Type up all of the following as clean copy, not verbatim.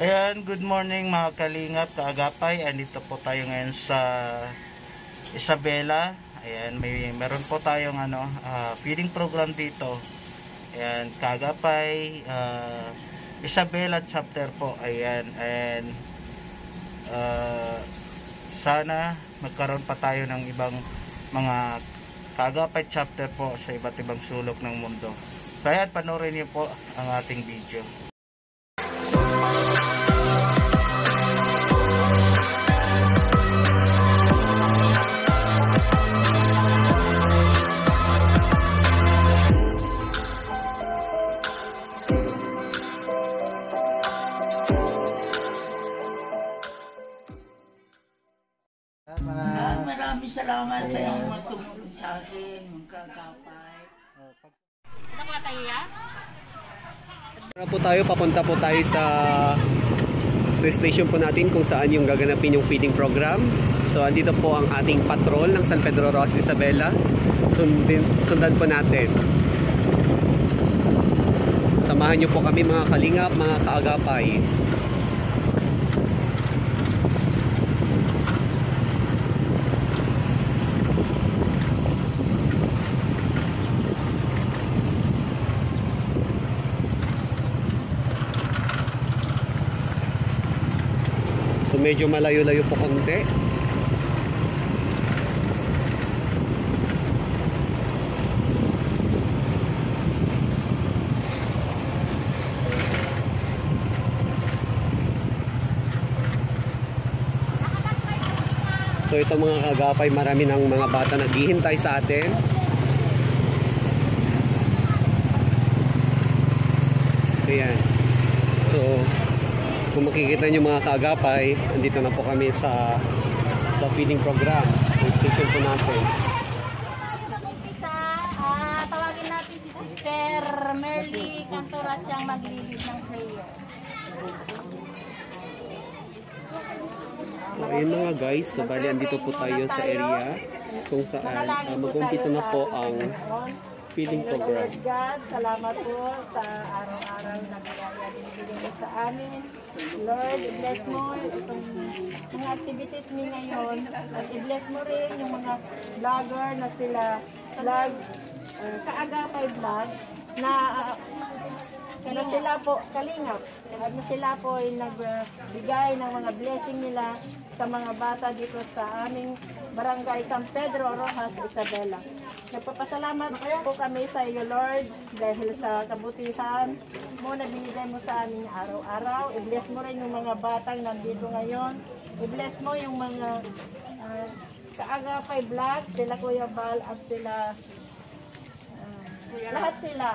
Ayan, good morning mga kalingap, kaagapay. Andito po tayo ngayon sa Isabela. Ayan, meron po tayong feeding program dito. Ayan, kaagapay, Isabela chapter po. Ayan, and sana magkaroon pa tayo ng ibang mga kaagapay chapter po sa iba't ibang sulok ng mundo. Kaya panoorin niyo po ang ating video. Maraming salamat sa iyong tumulong sa akin, magkakapay. Ano ka tayo ya? Papunta po tayo sa station po natin kung saan yung gaganapin yung feeding program. So andito po ang ating patrol ng San Pedro Rojas Isabela. Sundan po natin. Samahan niyo po kami mga kalingap, mga kaagapay. So medyo malayo-layo po konti. So ito mga kagapay, marami ng mga bata naghihintay sa atin. Ayan. So kung makikita nyo mga kaagapay, andito na po kami sa feeding program. Sa station po natin. Mag-umpisa, tawagin natin si Sister Merly Cantora siyang maglilid ng prayer. So ayun mga guys, so bali andito po tayo sa area kung saan mag-umpisa na po ang feeding program. Lord God, salamat po sa araw-araw na biyaya binibigay mo sa amin. Lord, i-bless mo itong mga activities ni ngayon at i-bless mo rin yung mga vlogger na sila kaagapay vlog na sila po kalingap at sila po ay nagbigay ng mga blessing nila sa mga bata dito sa aming barangay San Pedro Rojas Isabela. Nagpapasalamat po kami sa iyo, Lord, dahil sa kabutihan mo na binigay mo sa amin araw-araw. I-bless mo rin yung mga batang nandito ngayon. I-bless mo yung mga kaagapay vlog, sila Kuya Bal at sila lahat sila.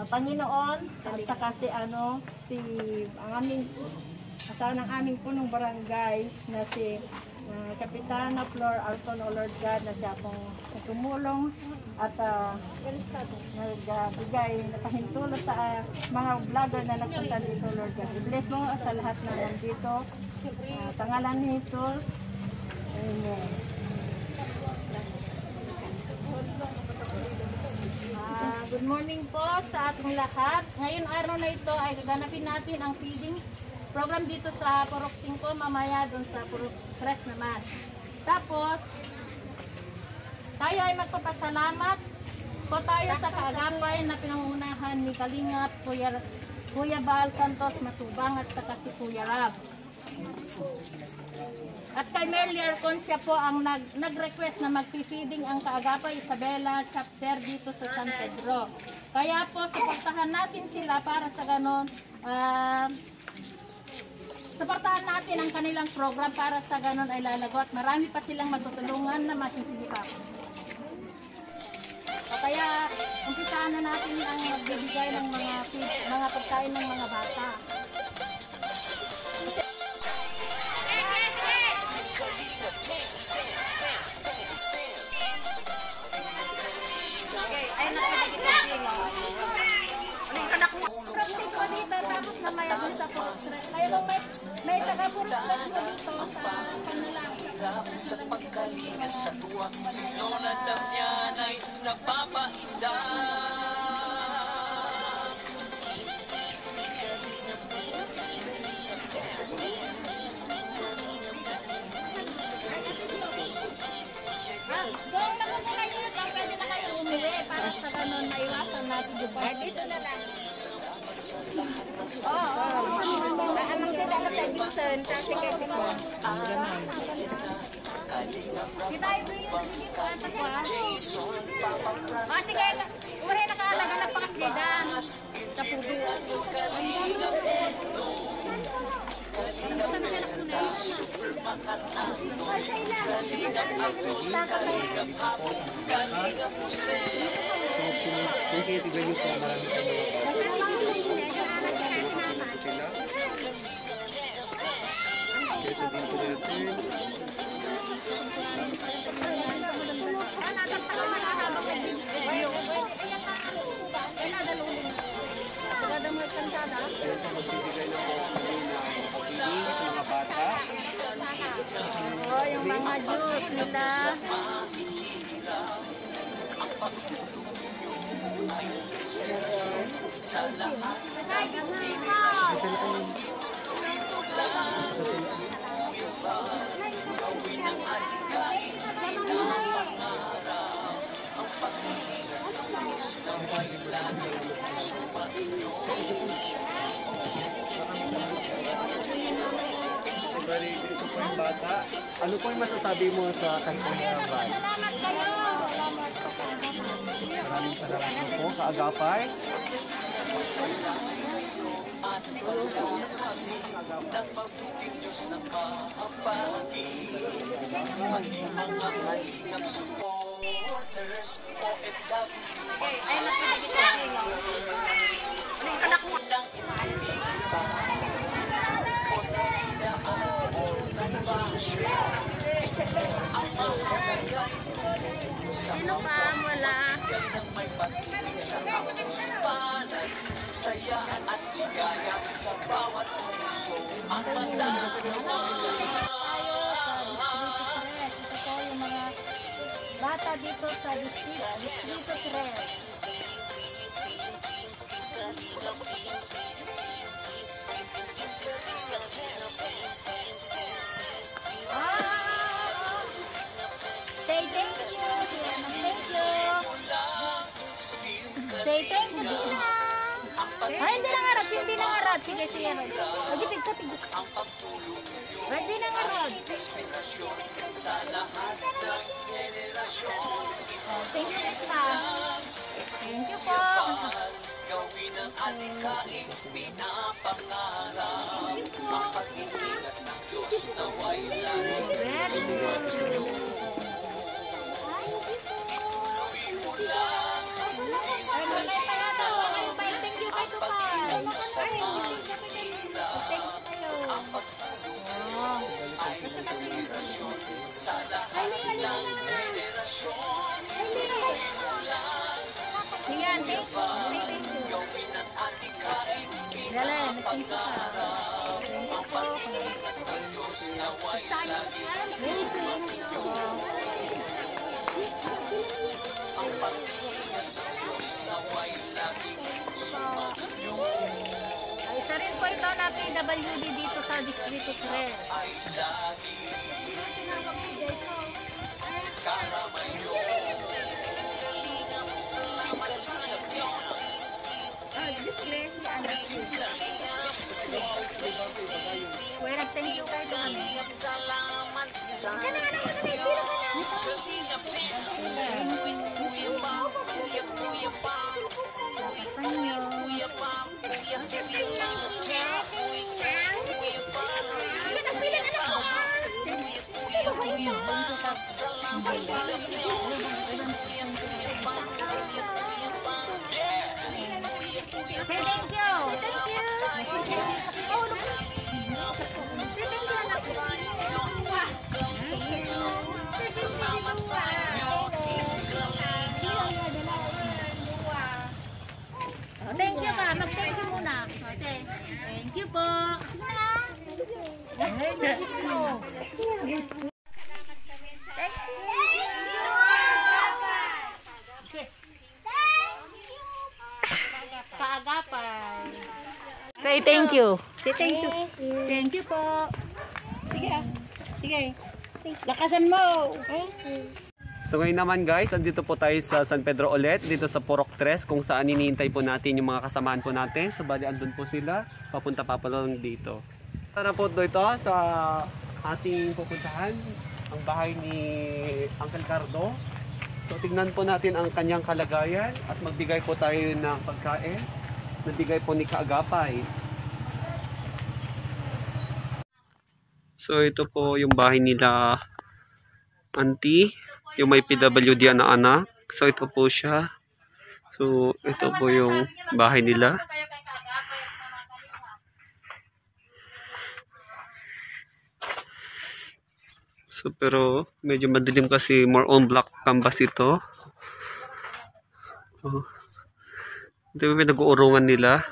Panginoon, at saka si ang aming asawa ng aming punong barangay na si Kapitana Flor Alton, O Lord God, na siya pong tumulong at nagbigay na pahintulot sa mga vlogger na nagpunta dito, Lord God. I-bless mo sa lahat na nandito. Sa ngalan ni Jesus. Amen. Good morning po sa ating lahat. Ngayon araw na ito ay gaganapin natin ang feeding program dito sa Purok 5, mamaya doon sa Purok 3 naman. Tapos, tayo ay magpapasalamat po tayo sa kaagapay na pinangunahan ni Kalingap, Kuya Bal Santos Matubang at saka si Kuya Rab. At kay Merly Arcon, siya po ang nag-request na mag-feeding ang kaagapay Isabela chapter dito sa San Pedro. Kaya po, suportahan natin sila para sa ganon, suportahan natin ang kanilang program para sa ganon ay lalago at marami pa silang matutulungan na masisipap. Kaya, umpisahan na natin ang magbibigay ng mga pagkain ng mga bata. Tapos namaya dun sa portrait. Kaya kung may taga-portrait ko dito sa kanilang. Sa pagkalingas sa tuwang silong landam niyan ay napapahinda. Ate Juba. Dito na lang. Amang sila na sa Gibson, kasi kasi ko. Kita Ivory yun. Dito ang tagwa. O sige, uri nakaalaga pa kasi dan. Sa pudo. Oh, yung mga juice nila. Bali, ito po yung bata. Ano po yung masasabi mo sa kanya, Brad? Salamat kayo. Maraming salamat po, kaagapay. Sino pa? Wala. Sayaan at ligaya sa bawat puso ang Ito madalawa. po yung mga bata dito sa Distrito 3. Say thank you. Thank you. Say thank you. Ay, hindi na ngarap. Hindi na ngarap. Sige, sige. O, gitig ka, tigil. Hindi na ngarap. Sa lahat ng henerasyon, Thank you, Rita. Thank you po. gawin ang adikain pinapangarap. Thank you po. Ang pag-iingat ng Diyos naway lagi. Very good. Ay, magay pa yata. Magay pa. Thank you kay Tupay. Ay, thank you kayo. Oh. Sa lahat Ay, may halika na. Ay, hindi na. Yan, thank you. Thank you. gawin ang adikain Galing, thank you pa. ng Diyos naway lagi. Very good. Naway lagi. Ay, isa rin po ito na PWD dito sa Distrito 3. Ay lagi karamayo. Kuya, nag-thank you kayo doon. Salamat sa Say thank you. Thank you ka. Mag-thank you muna. Okay. Thank you po. Kaagapay. Say thank you. Say thank you. Thank you po. Sige. Sige. Lakasan mo. So ngayon naman guys, andito po tayo sa San Pedro ulit, dito sa Purok 3, kung saan hinihintay po natin yung mga kasamaan po natin. So bali andun po sila, papunta pa lang dito. Tara po ito sa ating pupuntahan, ang bahay ni Uncle Cardo. So tignan po natin ang kanyang kalagayan at magbigay po tayo ng pagkain. Nabigay po ni Kaagapay. So ito po yung bahay nila auntie, yung may PWD na anak. So ito po siya. So ito po yung bahay nila. So pero medyo madilim kasi more on black canvas ito. Oh. Ito yung pinag-uurungan nila.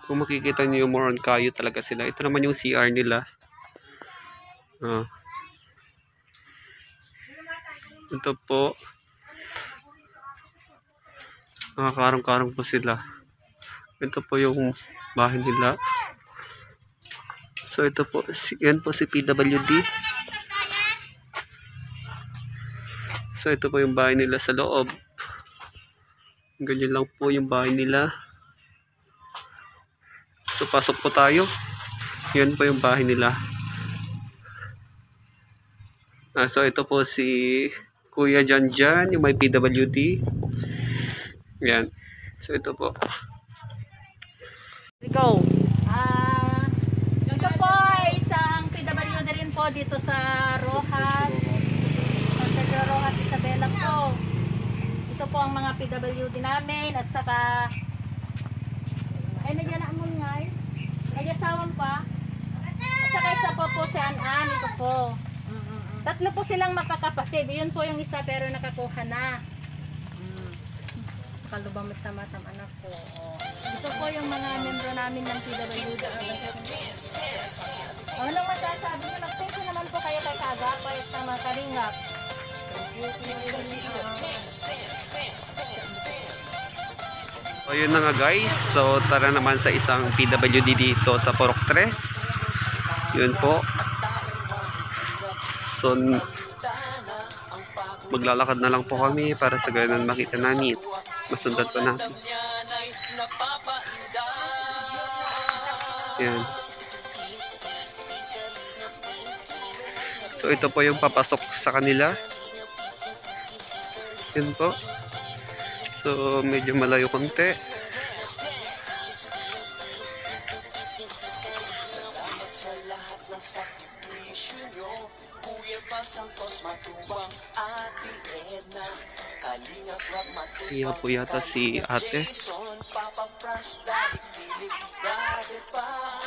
Kung makikita nyo yung more on kayo talaga sila. Ito naman yung CR nila. Oh. Ito po. Nakakarong-karong po sila. Ito po yung bahay nila. So ito po, yan po si PWD. So ito po yung bahay nila sa loob. Ganyan lang po yung bahay nila. So pasok po tayo. Yan po yung bahay nila. So ito po si Kuya Janjan, yung may PWD. Yan. So ito po. Ikaw. Ito po ay isang PWD rin po dito sa Rojas. San Pedro Rojas, Isabela po. Ito po ang mga PWD namin at saka ay nandiyan na amon nga ay asawan pa at saka isa po si Anan. Ito po. Tatlo po silang magkakapatid. Yun po yung isa pero nakakuha na. Kalubang matam anak ko. Ito po yung mga membro namin ng PWD. Ano masasabi nyo? Nag-thank you naman po kayo kay Kaagapay sa mga kalingap. So yun na nga guys. So tara naman sa isang PWD dito sa Purok 3. Yun po. So maglalakad na lang po kami para sa ganun makita namin. Masundan po natin. Yan. So ito po yung papasok sa kanila. Yan po. So medyo malayo konti. Iya po yata si ate.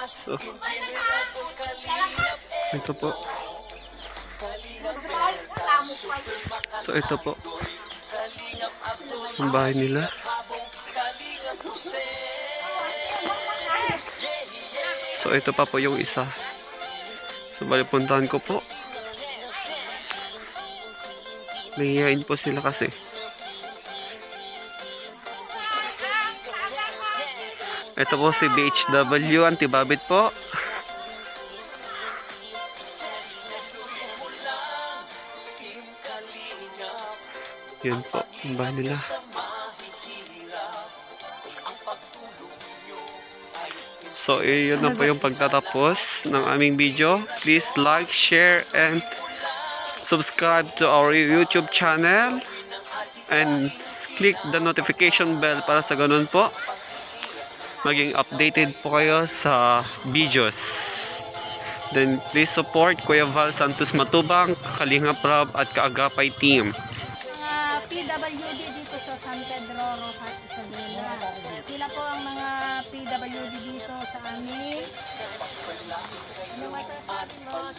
So, ito po. So ito po ang bahay nila. So ito pa po yung isa. So bali puntahan ko po. Nahihain po sila kasi. Ito po si BHW, Antibabit po. Yun po, ang bahay nila. So, yun na po yung pagtatapos ng aming video. Please like, share, and subscribe to our YouTube channel. And click the notification bell para sa ganun po maging updated po kayo sa videos. Then please support Kuya Val Santos Matubang, Kalingap Rab at Kaagapay team. Mga PWD dito sa San Pedro Rojas, Isabela. Sila po ang mga PWD dito sa amin. Ano masasabi mo?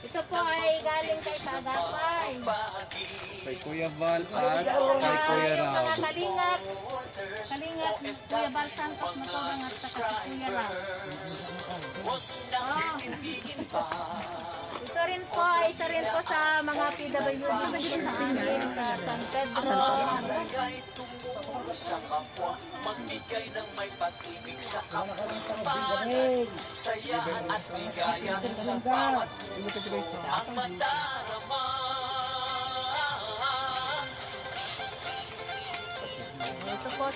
Ito po ay galing kay Kaagapay. Kay Kuya Val at kay Kuya Rab. Mga kalingap, Kuya Val Santos Matubang at saka si Kuya Rab. Ito rin po, isa rin po sa mga PWD dito sa amin sa San Pedro. Sa kapwa, magbigay ng may pag-ibig sa kapuspan, sayaan at bigayan sa bawat puso. Ang madarama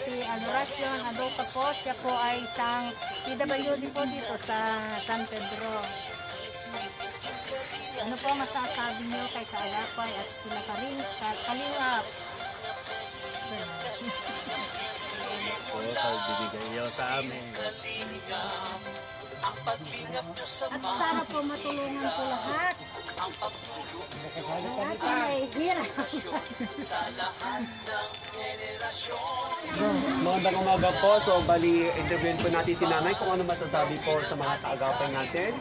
si Adoracion Adoka po. Siya po ay isang PWD po dito sa San Pedro. Ano po masasabi niyo kay Kaagapay at sila Kalingap? Po, pagbibigay niyo sa amin. At sana po matulungan po lahat. Lahat na may hirap. Magandang umaga po. So, bali, interviewin po natin si Nanay kung ano masasabi po sa mga kaagapay natin.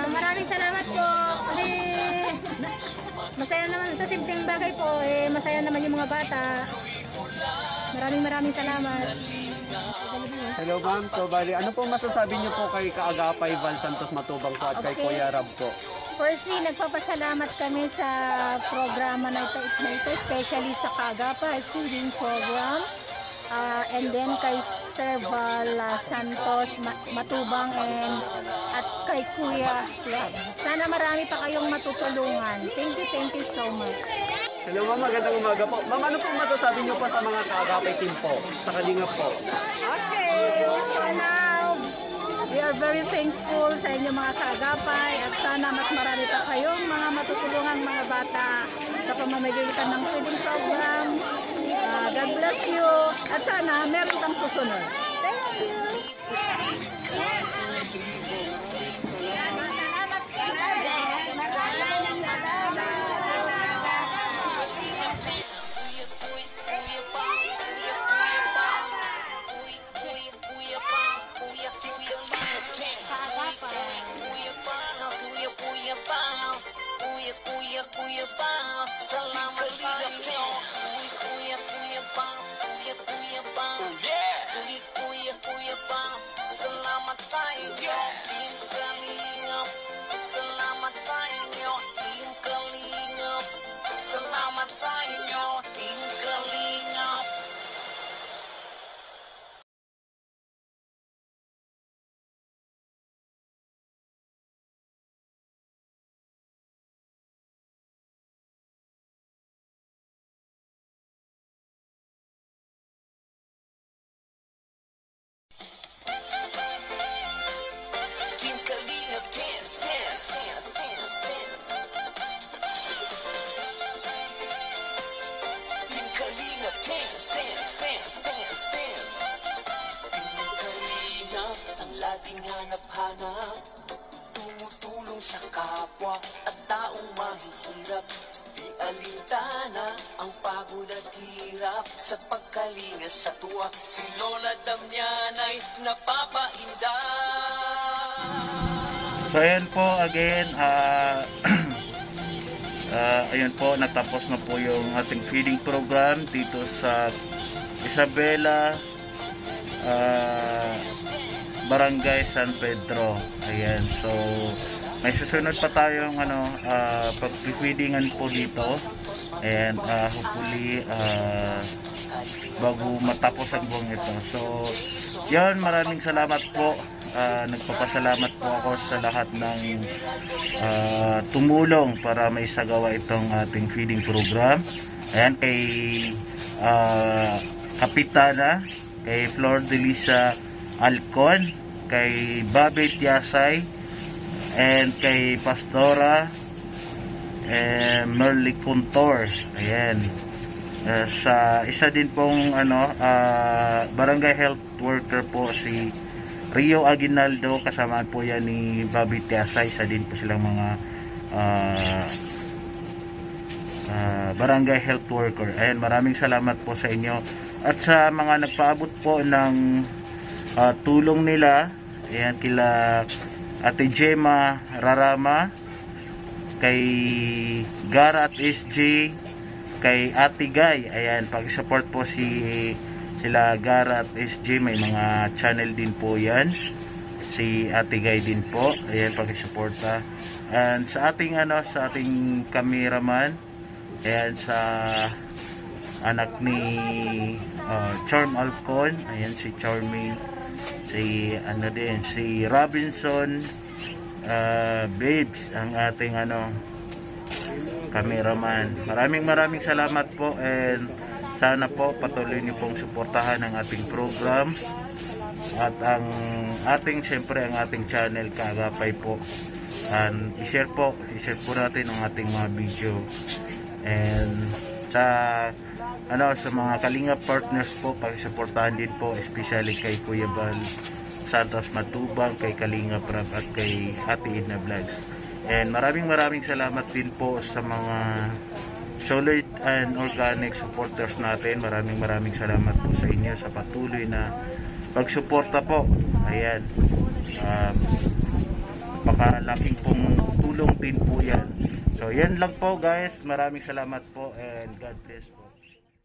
Maraming salamat po. Kasi masaya naman sa simpleng bagay po. Masaya naman yung mga bata. Maraming salamat. Hello ma'am. So, bali, ano po masasabi niyo po kay Kaagapay Val Santos Matubang po at kay Okay. Kuya Rab po? Firstly, nagpapasalamat kami sa programa na ito, especially sa Kaagapay Feeding Program. And then kay Sir Val Santos Matubang at kay Kuya Rab. Sana marami pa kayong matutulungan. Thank you so much. Hello ma'am, magandang umaga po. Ma'am, ano po masasabi niyo po sa mga Kaagapay team po? Sa Kalingap po? Okay, for now, we are very thankful sa inyo mga kaagapay at sana mas marami pa kayong mga matutulungan mga bata sa pamamagitan ng feeding program. God bless you at sana meron kang susunod. Thank you! Salamat sa inyo. Kuya Pao. Kuya Pao. Salamat sa inyo. Team Kalingap. Salamat sa inyo. Team Kalingap. Salamat sa inyo. Team Kalingap. Team Kalingap, dance. Team Kalingap, dance. Team Kalingap, ang laging hanap-hanap, tumutulong sa kapwa at taong mahihirap. Di alintana ang pagod at hirap sa pagkalinga sa tuwa. Si Lola Damian ay napapainda. So ayan po again, ayun po, natapos na po yung ating feeding program dito sa Isabela, Barangay San Pedro. Ayan, so may susunod pa tayong pag-feedingan po dito. And hopefully bago matapos ang buong ito. So yun, maraming salamat po. Nagpapasalamat po ako sa lahat ng tumulong para maisagawa itong ating feeding program. Ayan, kay Kapitana, kay Flor Delisa Alcon, kay Babet Yasay, and kay Pastora Merly Contor. Ayan, sa isa din pong barangay health worker po, si Rio Aguinaldo, kasama po yan ni Bobby Tiasay. Isa din po silang mga barangay health worker. Ayan, maraming salamat po sa inyo at sa mga nagpaabot po ng tulong nila. Ayan, kila Ate Gemma Rarama, kay Gara at SJ, kay Ate Guy. Ayan, pag-support po sila Gara at SJ, may mga channel din po yan. Si Ate Guy din po. Ayan, pag-supporta. And sa ating sa ating cameraman, ayan, sa anak ni Charm Alcon, ayan, si Charming, si Robinson Babes, ang ating cameraman. Maraming salamat po, and Sana po patuloy niyo pong suportahan ang ating program at ang ating channel Kaagapay po. And i-share po natin ang ating mga video. And sa mga Kalinga partners po, pakisuportahan din po, especially kay Kuya Bal Santos Matubang, kay Kalinga Prab at kay Ate Edna Vlogs. And maraming salamat din po sa mga solid and organic supporters natin. Maraming salamat po sa inyo sa patuloy na pagsuporta po. Ayan, napakalaking pong tulong din po yan. So yan lang po guys, maraming salamat po and God bless.